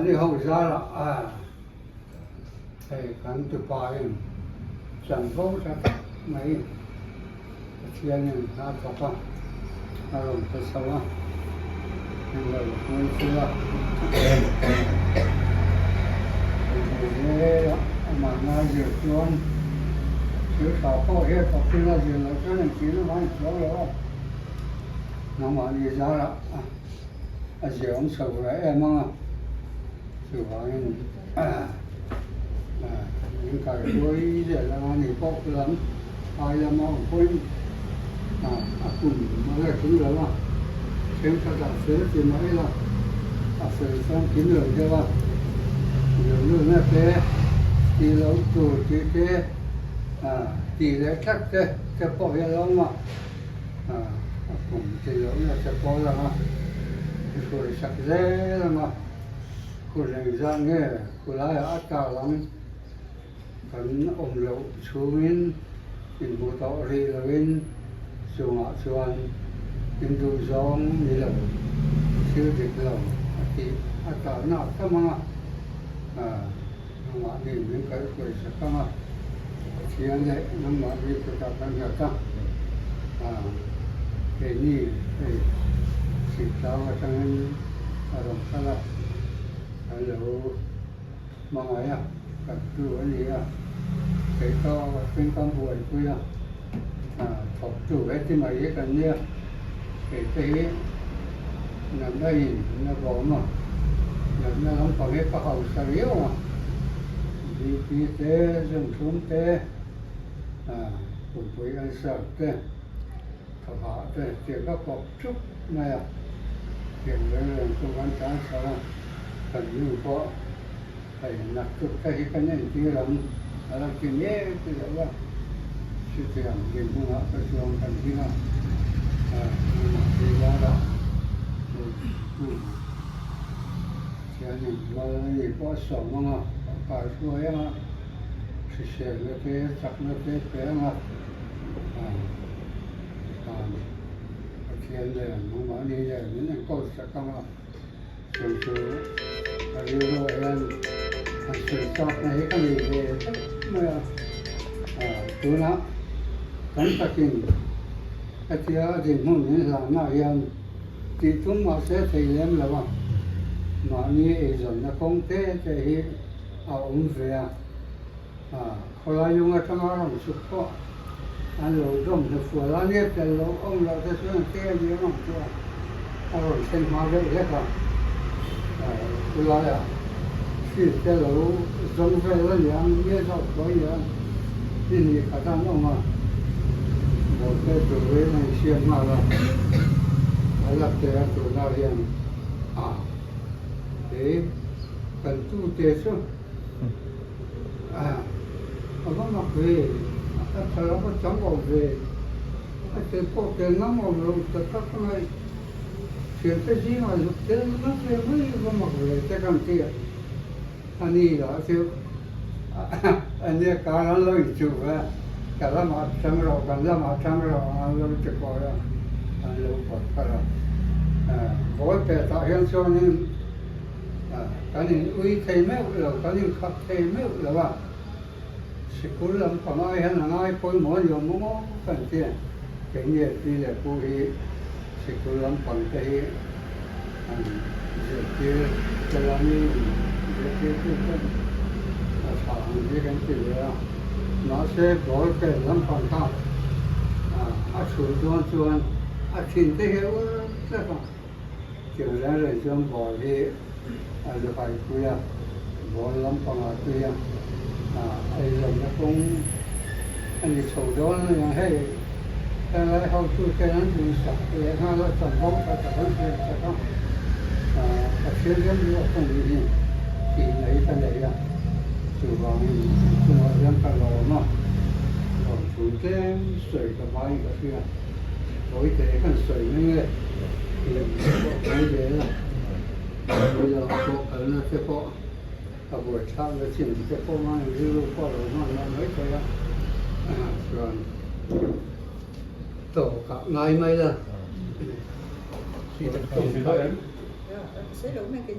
Đi hậu ra là thầy khán từ bài chẳng vô ra mấy chuyện này ta có không làm cái sao đó nhưng mà không chưa thế mà nó dự luôn chứ sao có hết có khi là dự là cái này chỉ nó bán số đó nó mà đi ra là dự ông sầu đấy em á sự bảo những cái đôi để là nghỉ bốc lắm ai là mong quên cùng mà là cũng được mà xem các đặc sĩ thì nói là đặc sĩ sang kín đường cho bạn đường nó thế thì lâu tuổi thì thế thì lấy chắc cái bỏ ra lâu mà cùng thì lâu là sẽ bỏ ra mà rồi sạch dễ là mà cô này ra nghe cô lại ác cả lắm cần ôm lậu xuống in in bộ tàu đi là in xuống xuống in du giông như là siêu dịch lậu thì ác cả nào các mà nó đi những cái quầy sẽ các mà thì anh đấy nó mà đi từ các căn nhà ta cái gì cái sự sao mà trong đồng sao là hello mga ya kadua niya kay to pin con buổi kuya thọ chủ cái tí mày cái niya cái thế nằm đây nó bỏ mà nó không còn hết có hậu sao yếu mà đi thế dừng xuống thế cùng với anh sợ thế thọ họ thế chỉ có một chút này chuyện đấy công an trả sao cần như có phải nạp chút cái này kia làm chuyện nhé thì là sự tiền tiền cũng là cái chuyện cần kia là thì ra đó cho nên mà gì có sống mà phải xuôi á sự sẽ là cái chắc là cái mà chuyện này nó mà đi là những câu sẽ không là sự điều rồi sự chọn này cái gì về mà tôi nói cảnh sát kinh cái thứ thì muốn những là nào yên thì chúng mà sẽ thấy em là mà như rồi nó không thế thì ông về hồi lại dùng cái thằng làm sụp có anh lâu đông thì phù la nhiệt thì lâu ông là cái chuyện kia gì mà rồi sinh hoạt đấy hết rồi tôi nói khi cái lâu giống vậy là những nghe rõ có gì thì người ta nói mà một cái tuổi này xuyên mà là phải là cái tuổi nào liền để cần tu tế chứ có mặc về cái thời đó có chẳng còn về cái cô cái ngắm một lúc tất cả cái này chuyện cái gì mà lúc thế nó sẽ mới có mặc về cái căn kia anh đi đó chứ anh ấy cả nó lôi chụp á cả là mà trăng rồi còn là mà trăng rồi anh lôi chụp rồi anh lôi bật cái đó có cái tạo hiện cho nên cái này uy thầy mấy rồi cái này khắp thầy mấy rồi吧sự cố làm còn ai hay là ai coi mỗi giờ mỗi phần tiền cái gì thì là cố ý sự cố làm còn cái giờ kia cái làm như cái thằng cái gì đó nó sẽ có cái làm còn thao chuan xin thế hiểu rất là kiểu ra rồi chuan bỏ đi được phải quy bỏ làm còn quy ai làm nó cũng anh sầu đó là hay cái này họ tu cáiนั้นดูสักเลยถ้าเราสอนเขาจะต้องจะต้องเชื่อเรื่องนี้ตรงนี้ที่ไหนกันไหนอ่ะสื่อว่าตัวเรื่องการเราเนาะเราถูกเต้นสวยกับไว้ก็คือโอ้ยแต่กันสวยนี่เลยที่ไม่เยอะละเราพวกกันนะเฉพาะกับบัวชาและสิ่งที่พวกมันรู้พวกเรามันไม่ใช่ละส่วนtổ cả ngày mai là Thì tổng Sẽ đủ mấy cái